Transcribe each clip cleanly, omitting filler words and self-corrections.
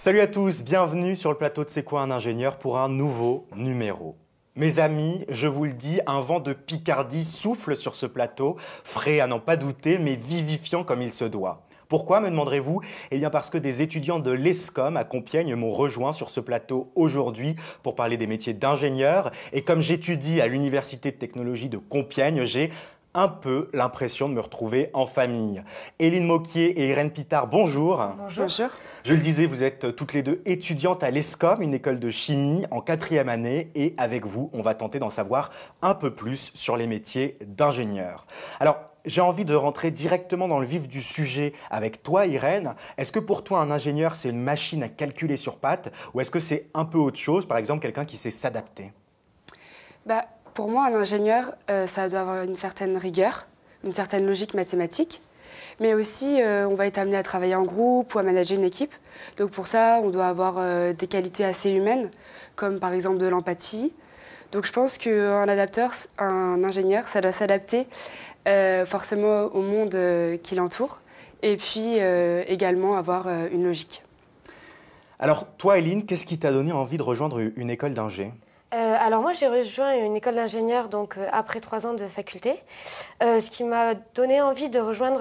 Salut à tous, bienvenue sur le plateau de C'est quoi un ingénieur pour un nouveau numéro. Mes amis, je vous le dis, un vent de Picardie souffle sur ce plateau, frais à n'en pas douter, mais vivifiant comme il se doit. Pourquoi, me demanderez-vous? Eh bien parce que des étudiants de l'ESCOM à Compiègne m'ont rejoint sur ce plateau aujourd'hui pour parler des métiers d'ingénieur. Et comme j'étudie à l'Université de technologie de Compiègne, j'ai un peu l'impression de me retrouver en famille. Éline Moquier et Irène Pitard, bonjour. Bonjour. Bonjour. Je le disais, vous êtes toutes les deux étudiantes à l'ESCOM, une école de chimie en 4e année. Et avec vous, on va tenter d'en savoir un peu plus sur les métiers d'ingénieur. Alors, j'ai envie de rentrer directement dans le vif du sujet avec toi, Irène. Est-ce que pour toi, un ingénieur, c'est une machine à calculer sur pattes ou est-ce que c'est un peu autre chose, par exemple quelqu'un qui sait s'adapter? Pour moi, un ingénieur, ça doit avoir une certaine rigueur, une certaine logique mathématique, mais aussi on va être amené à travailler en groupe ou à manager une équipe. Donc pour ça, on doit avoir des qualités assez humaines, comme par exemple de l'empathie. Donc je pense qu'un adapteur, un ingénieur, ça doit s'adapter forcément au monde qui l'entoure, et puis également avoir une logique. Alors toi, Éline, qu'est-ce qui t'a donné envie de rejoindre une école d'ingé? Alors moi j'ai rejoint une école d'ingénieur après 3 ans de faculté. Ce qui m'a donné envie de rejoindre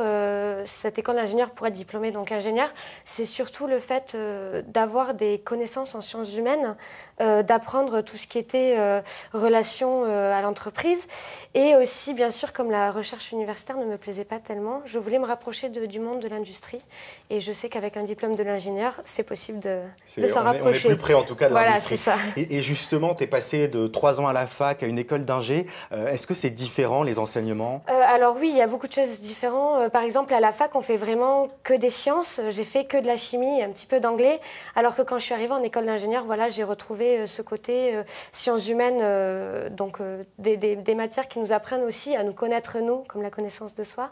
cette école d'ingénieur pour être diplômée donc ingénieur, c'est surtout le fait d'avoir des connaissances en sciences humaines, d'apprendre tout ce qui était relations à l'entreprise et aussi bien sûr comme la recherche universitaire ne me plaisait pas tellement, je voulais me rapprocher du monde de l'industrie et je sais qu'avec un diplôme de l'ingénieur c'est possible de s'en rapprocher. On est plus près en tout cas de l'industrie. Voilà, c'est ça. Et justement, tu es passé de 3 ans à la fac à une école d'ingé. Est-ce que c'est différent les enseignements? Alors oui, il y a beaucoup de choses différentes. Par exemple, à la fac, on fait vraiment que des sciences. J'ai fait que de la chimie et un petit peu d'anglais. Alors que quand je suis arrivée en école d'ingénieur, voilà, j'ai retrouvé ce côté sciences humaines, des matières qui nous apprennent aussi à nous connaître nous, comme la connaissance de soi.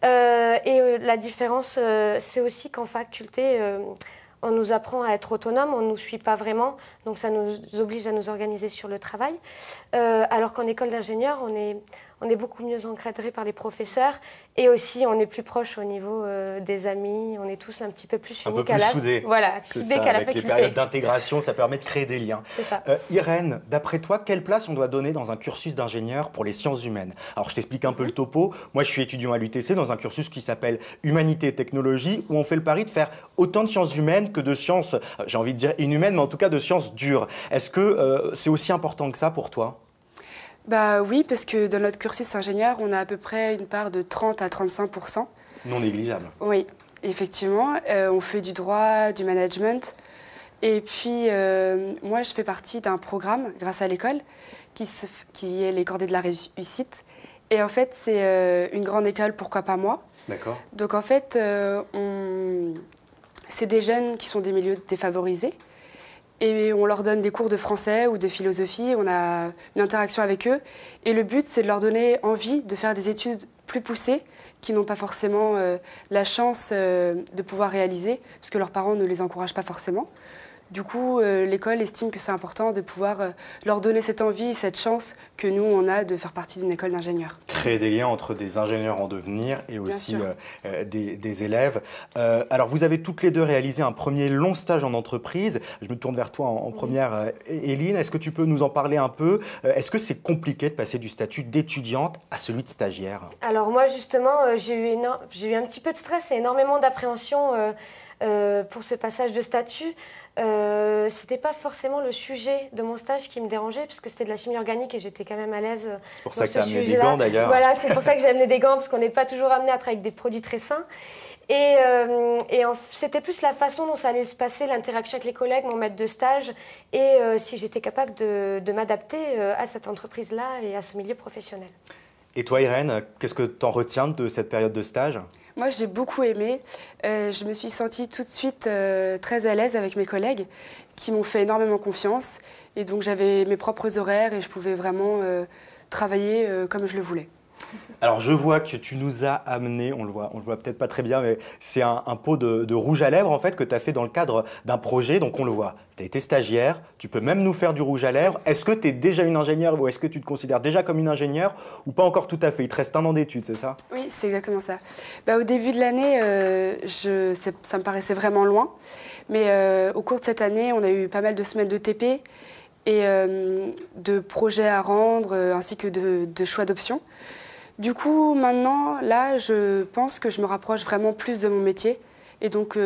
La différence, c'est aussi qu'en faculté, on nous apprend à être autonome, on ne nous suit pas vraiment, donc ça nous oblige à nous organiser sur le travail. Alors qu'en école d'ingénieur, on est beaucoup mieux encadré par les professeurs et aussi on est plus proche au niveau des amis, on est tous un petit peu plus unis qu'à la soudés. Voilà, soudés qu'à la faculté. Avec les périodes d'intégration, ça permet de créer des liens. C'est ça. Irène, d'après toi, quelle place on doit donner dans un cursus d'ingénieur pour les sciences humaines? Alors je t'explique un peu le topo. Moi je suis étudiant à l'UTC dans un cursus qui s'appelle Humanité et Technologie où on fait le pari de faire autant de sciences humaines que de sciences, j'ai envie de dire inhumaines, mais en tout cas de sciences dures. Est-ce que c'est aussi important que ça pour toi? Oui, parce que dans notre cursus ingénieur, on a à peu près une part de 30 à 35%. Non négligeable. Oui, effectivement. On fait du droit, du management. Et puis, moi, je fais partie d'un programme, grâce à l'école, qui est les Cordées de la réussite. Et en fait, c'est une grande école, pourquoi pas moi. D'accord. Donc en fait, c'est des jeunes qui sont des milieux défavorisés. Et on leur donne des cours de français ou de philosophie, on a une interaction avec eux. Et le but, c'est de leur donner envie de faire des études plus poussées, qui n'ont pas forcément la chance de pouvoir réaliser, parce que leurs parents ne les encouragent pas forcément. Du coup, l'école estime que c'est important de pouvoir leur donner cette envie, cette chance que nous, on a de faire partie d'une école d'ingénieurs. Créer des liens entre des ingénieurs en devenir et aussi des élèves. Alors, vous avez toutes les deux réalisé un premier long stage en entreprise. Je me tourne vers toi en première, Éline. Est-ce que tu peux nous en parler un peu? Est-ce que c'est compliqué de passer du statut d'étudiante à celui de stagiaire? Alors moi, justement, j'ai eu un petit peu de stress et énormément d'appréhension pour ce passage de statut. C'était pas forcément le sujet de mon stage qui me dérangeait puisque c'était de la chimie organique et j'étais quand même à l'aise. C'est pour ça que tu as amené des gants d'ailleurs. Voilà, c'est pour ça que j'ai amené des gants parce qu'on n'est pas toujours amené à travailler avec des produits très sains. C'était plus la façon dont ça allait se passer, l'interaction avec les collègues, mon maître de stage et si j'étais capable de m'adapter à cette entreprise-là et à ce milieu professionnel. Et toi, Irène, qu'est-ce que tu en retiens de cette période de stage? Moi, j'ai beaucoup aimé. Je me suis sentie tout de suite très à l'aise avec mes collègues qui m'ont fait énormément confiance. Et donc, j'avais mes propres horaires et je pouvais vraiment travailler comme je le voulais. Alors je vois que tu nous as amené, on le voit peut-être pas très bien, mais c'est un pot de rouge à lèvres en fait que tu as fait dans le cadre d'un projet, donc on le voit. Tu as été stagiaire, tu peux même nous faire du rouge à lèvres. Est-ce que tu es déjà une ingénieure ou est-ce que tu te considères déjà comme une ingénieure ou pas encore tout à fait? Il te reste un an d'études, c'est ça? Oui, c'est exactement ça. Au début de l'année, ça me paraissait vraiment loin, mais au cours de cette année, on a eu pas mal de semaines de TP et de projets à rendre, ainsi que de choix d'options. Du coup, maintenant, là, je pense que je me rapproche vraiment plus de mon métier. Et donc,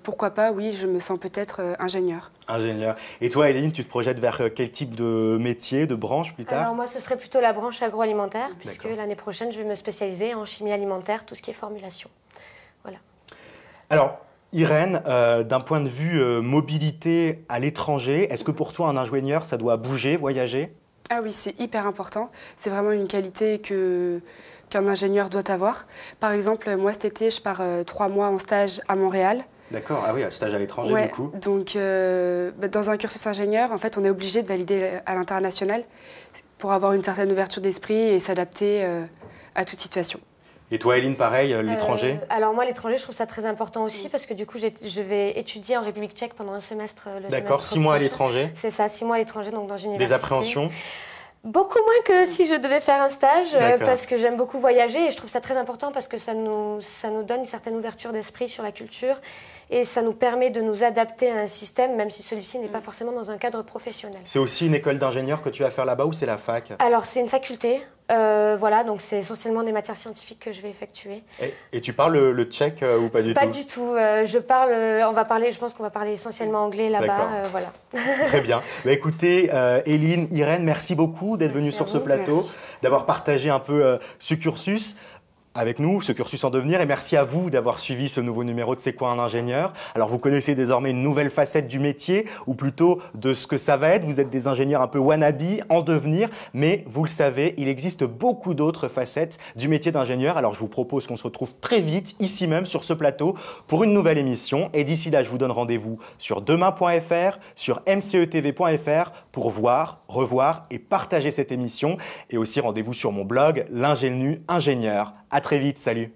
pourquoi pas, oui, je me sens peut-être ingénieure. Ingénieure. Et toi, Éline, tu te projettes vers quel type de métier, de branche plus tard? Alors moi, ce serait plutôt la branche agroalimentaire, puisque l'année prochaine, je vais me spécialiser en chimie alimentaire, tout ce qui est formulation. Voilà. Alors, Irène, d'un point de vue mobilité à l'étranger, est-ce que pour toi, un ingénieur, ça doit bouger, voyager? Ah oui, c'est hyper important. C'est vraiment une qualité qu'un ingénieur doit avoir. Par exemple, moi, cet été, je pars 3 mois en stage à Montréal. D'accord, ah oui, un stage à l'étranger du coup. Donc, dans un cursus ingénieur, en fait, on est obligé de valider à l'international pour avoir une certaine ouverture d'esprit et s'adapter à toute situation. Et toi, Éline, pareil, l'étranger? Alors moi, l'étranger, je trouve ça très important aussi parce que du coup, je vais étudier en République tchèque pendant un semestre. D'accord, 6 mois à l'étranger? C'est ça, 6 mois à l'étranger, donc dans une université. Des appréhensions? Beaucoup moins que si je devais faire un stage, parce que j'aime beaucoup voyager et je trouve ça très important parce que ça nous donne une certaine ouverture d'esprit sur la culture et ça nous permet de nous adapter à un système, même si celui-ci n'est pas forcément dans un cadre professionnel. C'est aussi une école d'ingénieur que tu vas faire là-bas ou c'est la fac? Alors, c'est une faculté. Voilà, donc c'est essentiellement des matières scientifiques que je vais effectuer. Et tu parles le tchèque ou pas du tout? Pas du tout. Je pense qu'on va parler essentiellement anglais là-bas. Voilà. Très bien. Écoutez, Éline, Irène, merci beaucoup d'être venue sur ce plateau, d'avoir partagé un peu ce cursus avec nous, ce cursus en devenir, et merci à vous d'avoir suivi ce nouveau numéro de C'est quoi un ingénieur? Alors vous connaissez désormais une nouvelle facette du métier, ou plutôt de ce que ça va être. Vous êtes des ingénieurs un peu wannabe, en devenir, mais vous le savez, il existe beaucoup d'autres facettes du métier d'ingénieur. Alors je vous propose qu'on se retrouve très vite, ici même, sur ce plateau, pour une nouvelle émission. Et d'ici là, je vous donne rendez-vous sur demain.fr, sur mcetv.fr, pour voir, revoir et partager cette émission. Et aussi rendez-vous sur mon blog, l'ingénu ingénieur. À très vite, salut!